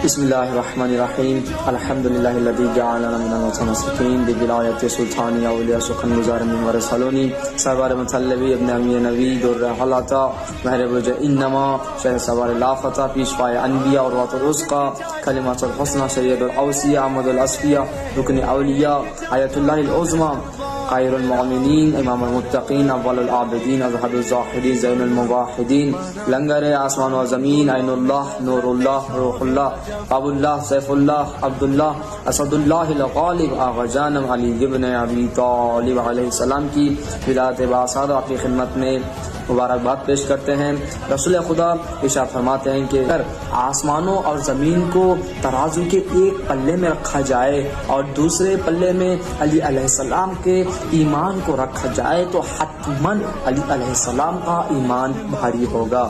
بسم اللہ الرحمن الرحیم الحمدللہ الذی جعلنا من المتمسکین بولایت سلطانی اولیاء سخن گزار من ورسلونی سوار مطلبی ابن امی نوی در حلاتا مہر برج انما شہر سوار لافتہ پیشوائے انبیاء اور وات الرزقہ کلمات الحسنہ سید الاوسیہ احمد الاسفیہ رکن اولیاء آیت اللہ العظمہ خیر المؤمنین امام المتقین اول العابدین اظہر الزاہدین زین المواحدین لنگر آسمان و زمین عین اللہ نور اللہ روح اللہ باب اللہ سیف اللہ عبداللہ اسد اللہ الغالب آغا جانم علی ابن ابی طالب علیہ السلام کی ولایت باصاد اپنی خدمت میں مبارکباد پیش کرتے ہیں۔ رسول خدا ارشاد فرماتے ہیں کہ اگر آسمانوں اور زمین کو ترازو کے ایک پلے میں رکھا جائے اور دوسرے پلے میں علی علیہ السلام کے ایمان کو رکھا جائے تو حتماً علی علیہ السلام کا ایمان بھاری ہوگا۔